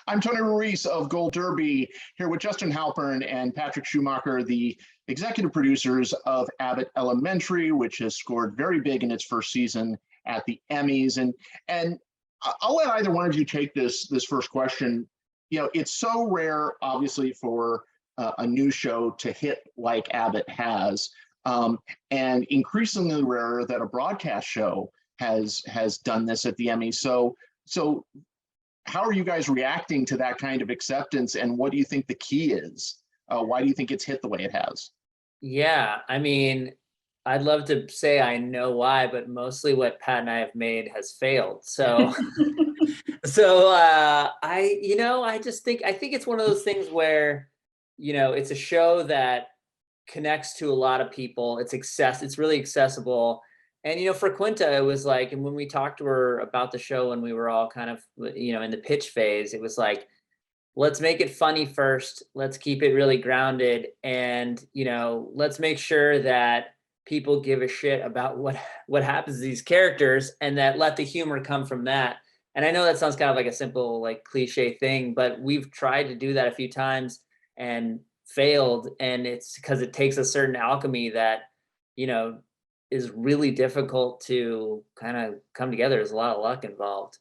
I'm Tony Ruiz of Gold Derby, here with Justin Halpern and Patrick Schumacker, the executive producers of Abbott Elementary, which has scored very big in its first season at the Emmys. And I'll let either one of you take this first question. You know, it's so rare, obviously, for a news show to hit like Abbott has, and increasingly rarer that a broadcast show has done this at the Emmys. So how are you guys reacting to that kind of acceptance, and what do you think the key is? Why do you think it's hit the way it has? Yeah, I mean, I'd love to say I know why, but mostly what Pat and I have made has failed. So, I just think it's one of those things where, it's a show that connects to a lot of people. It's really accessible. And, for Quinta, it was like, and when we talked to her about the show and we were all kind of, in the pitch phase, it was like, let's make it funny first. Let's keep it really grounded. And, let's make sure that people give a shit about what happens to these characters, and that let the humor come from that. And I know that sounds kind of like a simple, like cliche thing, but we've tried to do that a few times and failed. And it's because it takes a certain alchemy that, is really difficult to kind of come together. There's a lot of luck involved.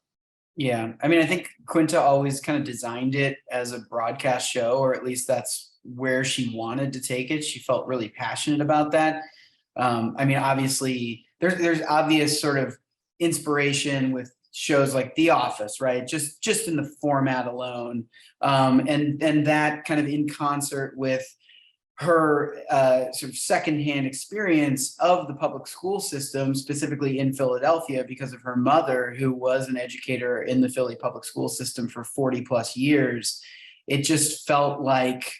Yeah. I mean, I think Quinta always kind of designed it as a broadcast show, or at least that's where she wanted to take it. She felt really passionate about that. I mean, obviously there's obvious sort of inspiration with shows like The Office, right? Just in the format alone. And that kind of in concert with her sort of secondhand experience of the public school system, specifically in Philadelphia, because of her mother, who was an educator in the Philly public school system for 40 plus years. It just felt like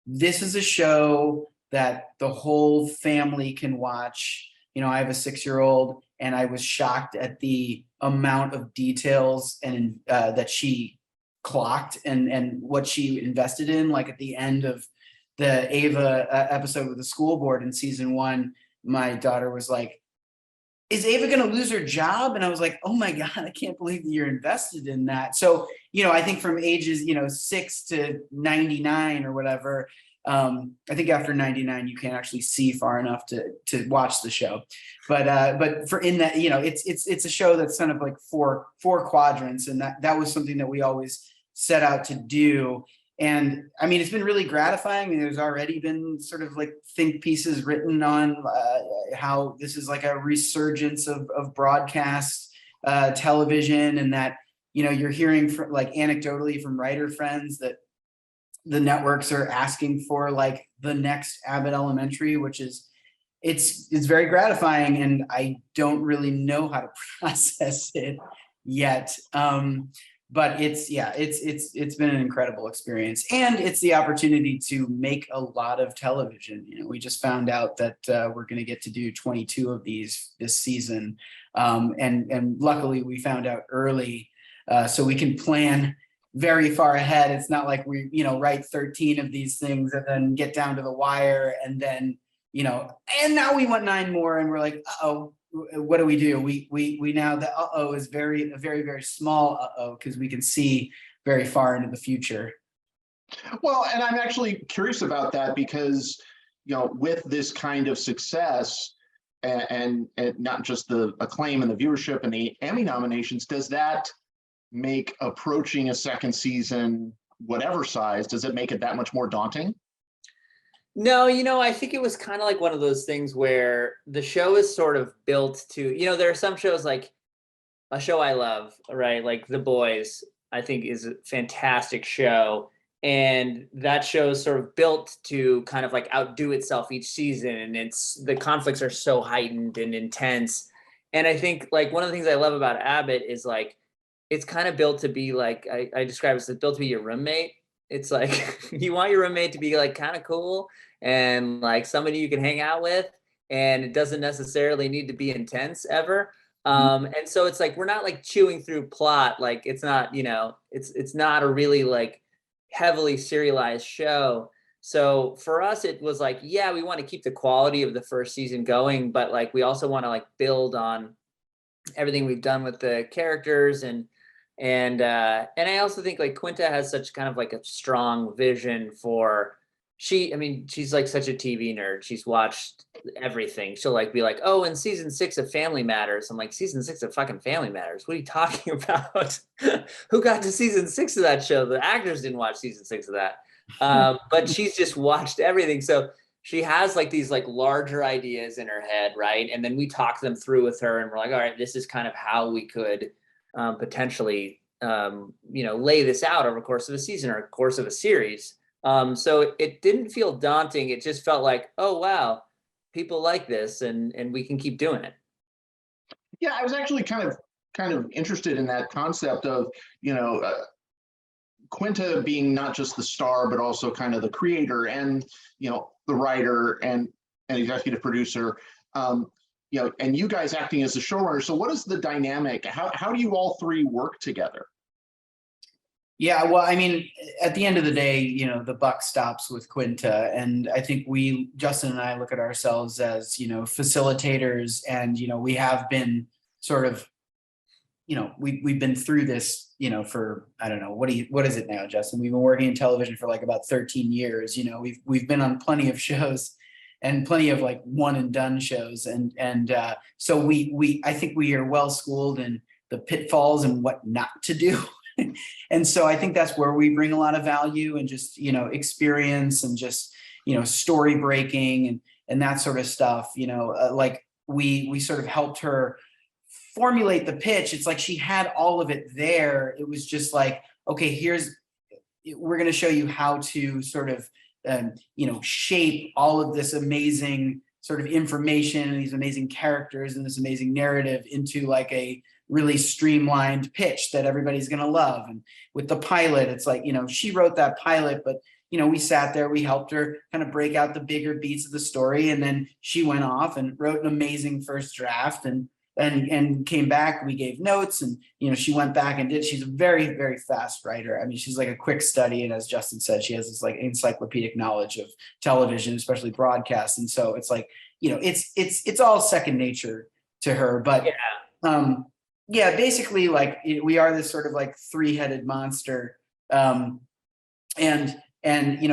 this is a show that the whole family can watch. I have a 6-year-old, and I was shocked at the amount of details and that she clocked and what she invested in. Like at the end of the Ava episode with the school board in season 1, my daughter was like, is Ava going to lose her job? And I was like, oh my God, I can't believe that you're invested in that. So, I think from ages, 6 to 99 or whatever, I think after 99, you can't actually see far enough to watch the show. But for in that, it's a show that's kind of like four quadrants. And that was something that we always set out to do. And I mean, it's been really gratifying. I mean, there's already been sort of like think pieces written on how this is like a resurgence of broadcast television, and that, you're hearing from, like, anecdotally from writer friends that the networks are asking for like the next Abbott Elementary, which is, it's very gratifying. And I don't really know how to process it yet. But it's been an incredible experience, and it's the opportunity to make a lot of television. We just found out that we're going to get to do 22 of these this season, and luckily we found out early, so we can plan very far ahead. It's not like we write 13 of these things and then get down to the wire, and then and now we want 9 more, and we're like, uh-oh. What do? We now, the uh-oh is a very, very small uh-oh, because we can see very far into the future. Well, and I'm actually curious about that because, with this kind of success and not just the acclaim and the viewership and the Emmy nominations, does that make approaching a second season, whatever size, does it make it that much more daunting? No, I think it was kind of like one of those things where the show is sort of built to, there are some shows, like a show I love, right? Like The Boys, I think is a fantastic show. And that show is sort of built to kind of like outdo itself each season. And the conflicts are so heightened and intense. And I think like one of the things I love about Abbott is like, it's kind of built to be like, I describe it as built to be your roommate. It's like, you want your roommate to be like kind of cool and like somebody you can hang out with, and it doesn't necessarily need to be intense ever. And so it's like, we're not like chewing through plot. Like it's not, it's not a really like heavily serialized show. So for us, it was like, yeah, we want to keep the quality of the first season going, but like, we also want to like build on everything we've done with the characters and And I also think like Quinta has such kind of like a strong vision for she's like such a TV nerd. She's watched everything. She'll like be like, oh, in season 6 of Family Matters. I'm like, season 6 of fucking Family Matters. What are you talking about? Who got to season 6 of that show? The actors didn't watch season 6 of that. But she's just watched everything. So she has like these like larger ideas in her head, right? And then we talk them through with her, and we're like, all right, this is kind of how we could potentially lay this out over the course of a season or a course of a series. So it didn't feel daunting. It just felt like, oh wow, people like this, and we can keep doing it. Yeah, I was actually kind of interested in that concept of, Quinta being not just the star, but also kind of the creator and, the writer and executive producer, and you guys acting as the showrunner. So what is the dynamic? How do you all three work together? Yeah, well, I mean, at the end of the day, the buck stops with Quinta, and I think Justin and I look at ourselves as, facilitators, and, we have been sort of, we've been through this, for, I don't know, what is it now, Justin? We've been working in television for like about 13 years. We've been on plenty of shows and plenty of like one and done shows. And so I think we are well schooled in the pitfalls and what not to do. And so I think that's where we bring a lot of value and just, experience and just, story breaking and that sort of stuff, like we sort of helped her formulate the pitch. It's like she had all of it there. It was just like, okay, we're going to show you how to sort of, shape all of this amazing sort of information and these amazing characters and this amazing narrative into like a really streamlined pitch that everybody's going to love. And with the pilot, it's like, she wrote that pilot, but we sat there, we helped her kind of break out the bigger beats of the story. And then she went off and wrote an amazing first draft and came back. We gave notes and, she went back and she's a very, very fast writer. I mean, she's like a quick study. And as Justin said, she has this like encyclopedic knowledge of television, especially broadcast. And so it's like, it's all second nature to her, but yeah, basically like we are this sort of like three-headed monster. And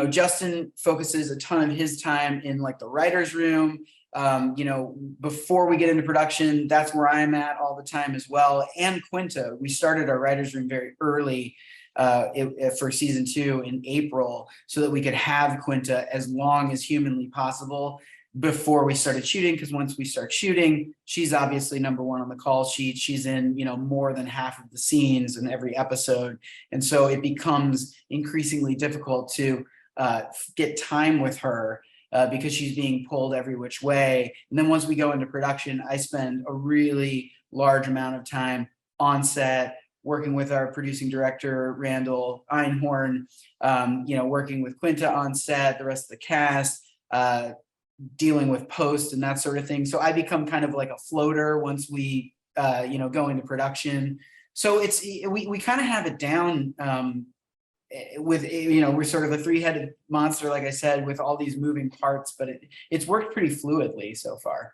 Justin focuses a ton of his time in like the writer's room. Before we get into production, that's where I'm at all the time as well. And Quinta, we started our writer's room very early for season 2 in April so that we could have Quinta as long as humanly possible before we started shooting, because once we start shooting, she's obviously number one on the call sheet. She's in, more than half of the scenes in every episode. And so it becomes increasingly difficult to get time with her because she's being pulled every which way. And then once we go into production, I spend a really large amount of time on set, working with our producing director, Randall Einhorn, working with Quinta on set, the rest of the cast, dealing with post and that sort of thing. So I become kind of like a floater once we, go into production. So we kind of have it down with, we're sort of a three-headed monster, like I said, with all these moving parts, but it's worked pretty fluidly so far.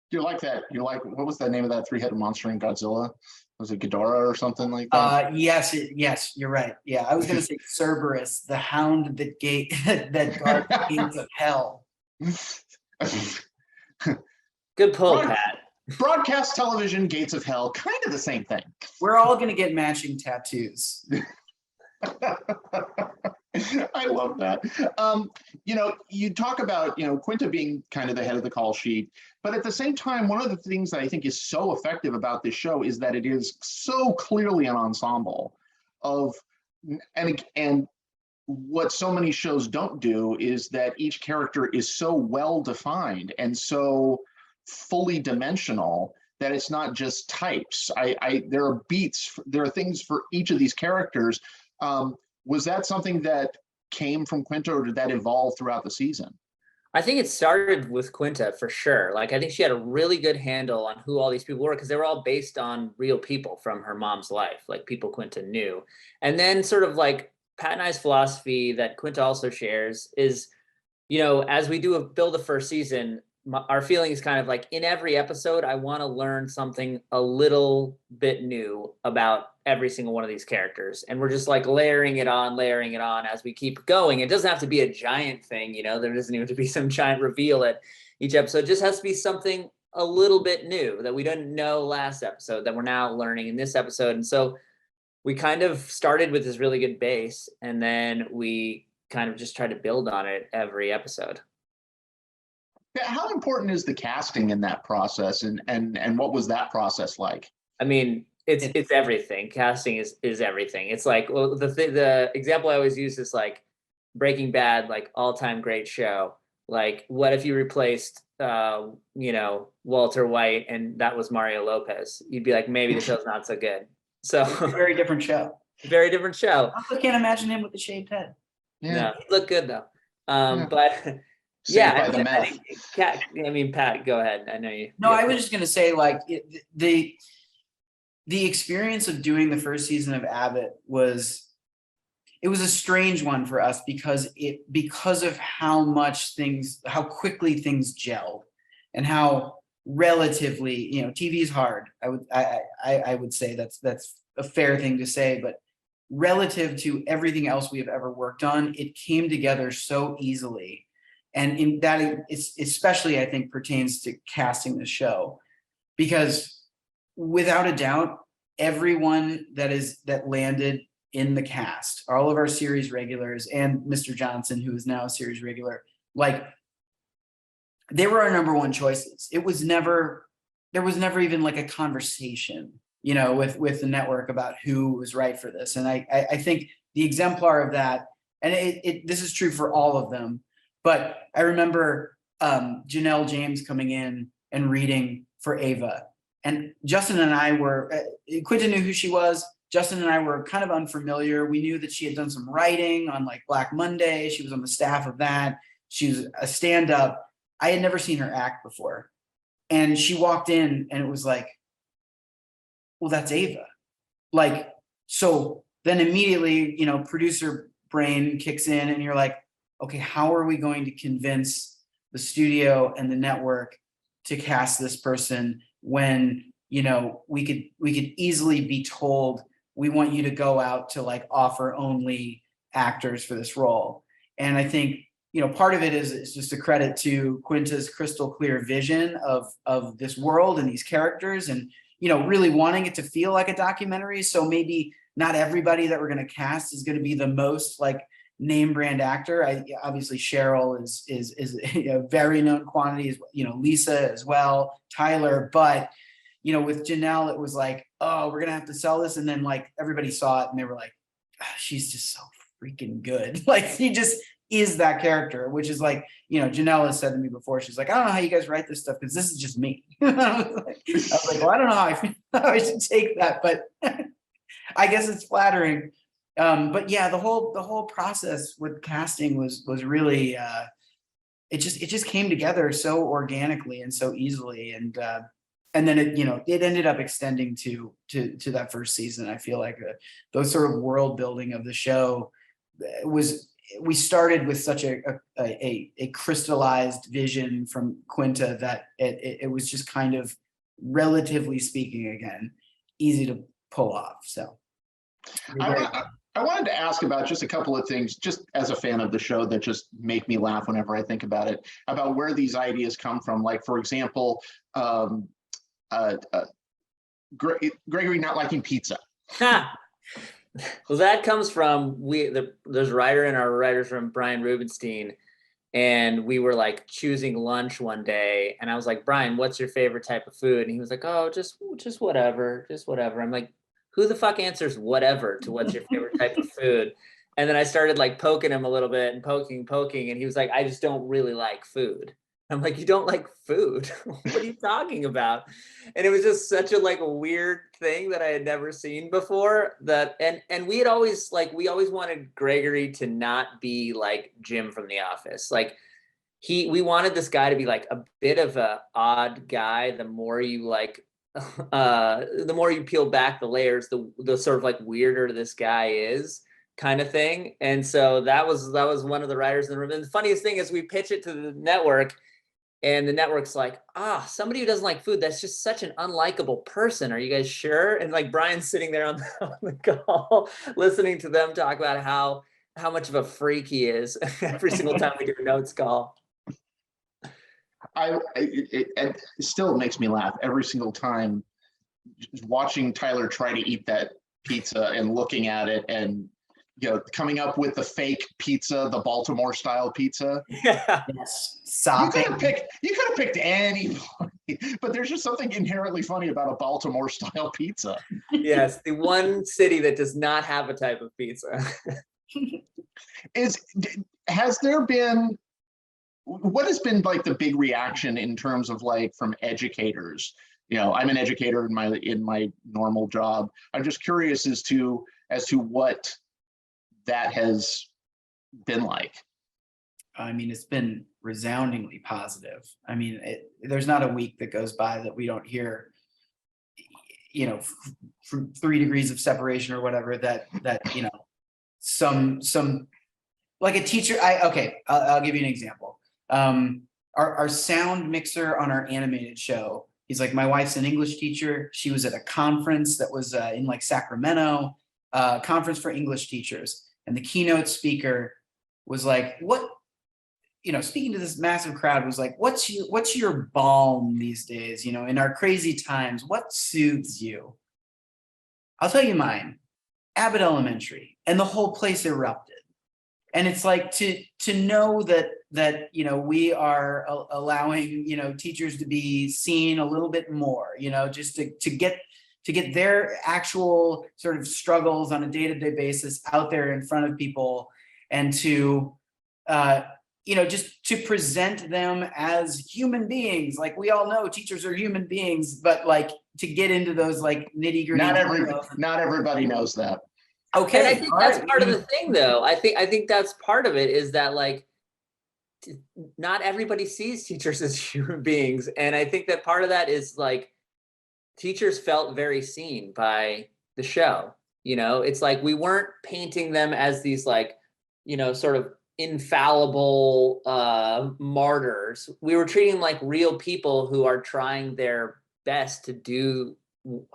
Do you like that? What was the name of that three-headed monster in Godzilla? Was it Ghidorah or something like that? Yes, you're right. Yeah, I was going to say Cerberus, the hound that guards the gates of hell. Good pull, Pat. Broadcast television, gates of hell, kind of the same thing. We're all going to get matching tattoos. I love that. You talk about, Quinta being kind of the head of the call sheet, but at the same time, one of the things that I think is so effective about this show is that it is so clearly an ensemble of, and what so many shows don't do is that each character is so well defined and so fully dimensional that it's not just types. There are beats, there are things for each of these characters. Was that something that came from Quinta, or did that evolve throughout the season? I think it started with Quinta for sure. Like, I think she had a really good handle on who all these people were because they were all based on real people from her mom's life, like people Quinta knew. And then sort of like Pat and I's philosophy that Quinta also shares is, as we build the first season, our feeling is kind of like in every episode, I want to learn something a little bit new about every single one of these characters. And we're just like layering it on as we keep going. It doesn't have to be a giant thing, you know, there doesn't even have to be some giant reveal at each episode. It just has to be something a little bit new that we didn't know last episode that we're now learning in this episode. And so we kind of started with this really good base, and then we kind of just try to build on it every episode. Yeah, how important is the casting in that process, and what was that process like? I mean, it's everything. Casting is everything. It's like, well, the example I always use is like Breaking Bad, like all-time great show. Like, what if you replaced Walter White and that was Mario Lopez? You'd be like, maybe the show's not so good. So Very different show. very different show. I also can't imagine him with the shaved head. Yeah. No, he looked good though. Yeah. But Saved by I the mean, meth. Pat, go ahead. I know you. No, I was just gonna say, like, the experience of doing the first season of Abbott was a strange one for us because of how quickly things gelled, and how relatively, TV is hard. I would say that's a fair thing to say, but relative to everything else we have ever worked on, it came together so easily. And in that, it's especially, I think, pertains to casting the show, because without a doubt, everyone that landed in the cast, all of our series regulars and Mr. Johnson, who is now a series regular, like, they were our number one choices. There was never even like a conversation, with the network about who was right for this. And I think the exemplar of that, and this is true for all of them, but I remember Janelle James coming in and reading for Ava, and Justin and I were, Quinta knew who she was. Justin and I were kind of unfamiliar. We knew that she had done some writing on like Black Monday. She was on the staff of that. She was a stand-up. I had never seen her act before. And she walked in and it was like, well, that's Ava. Like, so then immediately, producer brain kicks in and you're like, okay, how are we going to convince the studio and the network to cast this person when, we could easily be told, we want you to go out to like offer only actors for this role. And I think, part of it is just a credit to Quinta's crystal clear vision of this world and these characters, and, really wanting it to feel like a documentary. So maybe not everybody that we're going to cast is going to be the most like name brand actor. Obviously Cheryl is a very known quantity, Lisa as well, Tyler, but with Janelle, it was like, oh, we're gonna have to sell this. And then like everybody saw it and they were like, she's just so freaking good. Like, she just is that character, which is like, Janelle has said to me before, she's like, I don't know how you guys write this stuff because this is just me. I was like, well, I don't know how I should take that, but I guess it's flattering. But yeah, the whole process with casting was really it just came together so organically and so easily, and then it ended up extending to that first season. I feel like those sort of world building of the show we started with such a crystallized vision from Quinta that it was just kind of, relatively speaking, again, easy to pull off. So I wanted to ask about just a couple of things, just as a fan of the show, that just make me laugh whenever I think about it, about where these ideas come from. Like, for example, Gregory not liking pizza. Well, that comes from there's a writer in our writers room, Brian Rubenstein, and we were like choosing lunch one day, and I was like, Brian, what's your favorite type of food? And he was like, oh, just whatever. I'm like, who the fuck answers whatever to what's your favorite type of food? And then I started like poking him a little bit and poking, and he was like, I just don't really like food. I'm like, you don't like food? What are you talking about? And it was just such a like weird thing that I had never seen before. And we had always we always wanted Gregory to not be like Jim from The Office. Like we wanted this guy to be like a bit of a odd guy. The more you the more you peel back the layers, the sort of like weirder this guy is, kind of thing. And so that was one of the writers in the room. And the funniest thing is we pitch it to the network, And the network's like, somebody who doesn't like food, that's just such an unlikable person. Are you guys sure? And like Brian's sitting there on the call, listening to them talk about how much of a freak he is every single time we do a notes call. It still makes me laugh every single time, just watching Tyler try to eat that pizza and looking at it and, you know, coming up with the fake pizza, the Baltimore style pizza. Yeah. Yes. You could have picked any, but there's just something inherently funny about a Baltimore style pizza. Yes, the one city that does not have a type of pizza. Has there been, what has been like the big reaction in terms of like from educators? You know, I'm an educator in my normal job. I'm just curious as to what that has been like. I mean, it's been resoundingly positive. I mean, there's not a week that goes by that we don't hear, you know, from 3 degrees of separation or whatever, that you know, some like a teacher. I'll give you an example. Our sound mixer on our animated show, he's like, my wife's an English teacher. She was at a conference that was in like Sacramento, conference for English teachers. And the keynote speaker was like, what, you know, speaking to this massive crowd, was like, what's your balm these days? You know, in our crazy times, what soothes you? I'll tell you mine, Abbott Elementary, and the whole place erupted. And it's like to know that, you know, we are allowing, you know, teachers to be seen a little bit more, you know, just to get their actual sort of struggles on a day-to-day basis out there in front of people, and to, you know, just to present them as human beings. Like, we all know teachers are human beings, but like to get into those like nitty-gritty. Not everybody knows that. Okay. And I think that's part of the thing, though. I think that's part of it, is that like not everybody sees teachers as human beings. And I think that part of that is like, teachers felt very seen by the show. You know, it's like we weren't painting them as these like, you know, sort of infallible martyrs. We were treating them like real people who are trying their best to do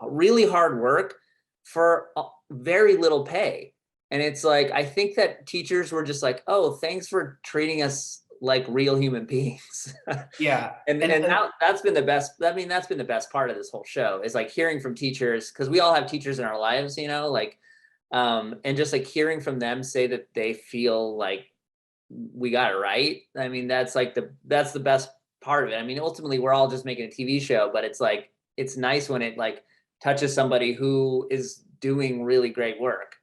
really hard work for very little pay. And it's like, I think that teachers were just like, oh, thanks for treating us like real human beings. Yeah. And that's been the best. I mean, that's been the best part of this whole show, is like hearing from teachers, because we all have teachers in our lives, you know, like, and just like hearing from them say that they feel like we got it right. I mean, that's the best part of it. I mean, ultimately we're all just making a TV show, but it's like, it's nice when it like touches somebody who is doing really great work.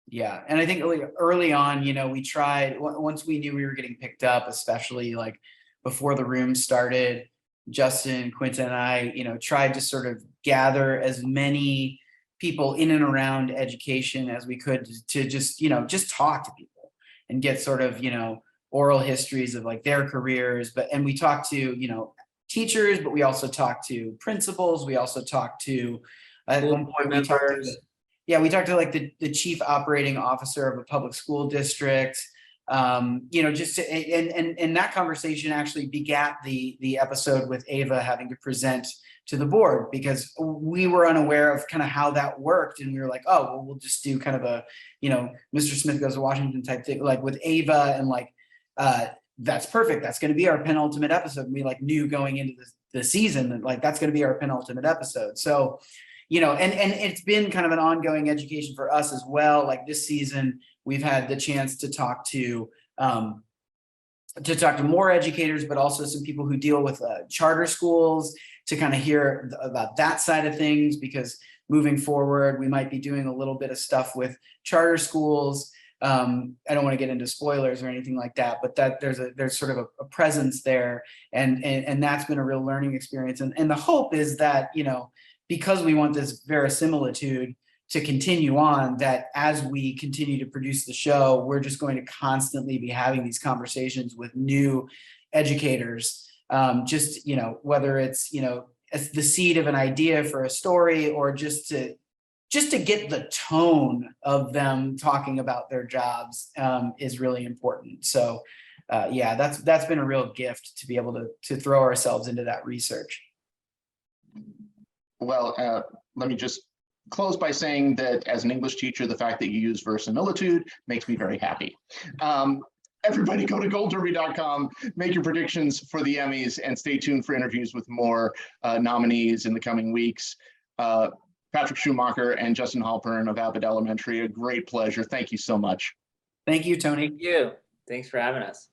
Yeah. And I think early on, you know, we tried, once we knew we were getting picked up, especially like before the room started, Justin, Quinta, and I, you know, tried to sort of gather as many people in and around education as we could to just, you know, just talk to people and get sort of, you know, oral histories of like their careers. And we talked to, you know, teachers, but we also talked to principals. We also talked to, at one point, we talked to like the chief operating officer of a public school district. You know, just to, and that conversation actually begat the episode with Ava having to present to the board, because we were unaware of kind of how that worked. And we were like, oh, well, we'll just do kind of a, you know, Mr. Smith Goes to Washington type thing, like with Ava, and like, that's perfect. That's going to be our penultimate episode. And we like knew going into the season that like, that's going to be our penultimate episode. So, you know, and it's been kind of an ongoing education for us as well. Like this season, we've had the chance to talk to more educators, but also some people who deal with charter schools, to kind of hear about that side of things, because moving forward, we might be doing a little bit of stuff with charter schools. I don't want to get into spoilers or anything like that, but that there's sort of a presence there, and that's been a real learning experience. And the hope is that, you know, because we want this verisimilitude to continue on, that as we continue to produce the show, we're just going to constantly be having these conversations with new educators. Just, you know, whether it's, you know, as the seed of an idea for a story, or just to get the tone of them talking about their jobs is really important. So yeah, that's been a real gift to be able to throw ourselves into that research. Well, let me just close by saying that as an English teacher, the fact that you use verisimilitude makes me very happy. Everybody go to goldderby.com, make your predictions for the Emmys, and stay tuned for interviews with more nominees in the coming weeks. Patrick Schumacker and Justin Halpern of Abbott Elementary, a great pleasure. Thank you so much. Thank you, Tony. Thank you. Thanks for having us.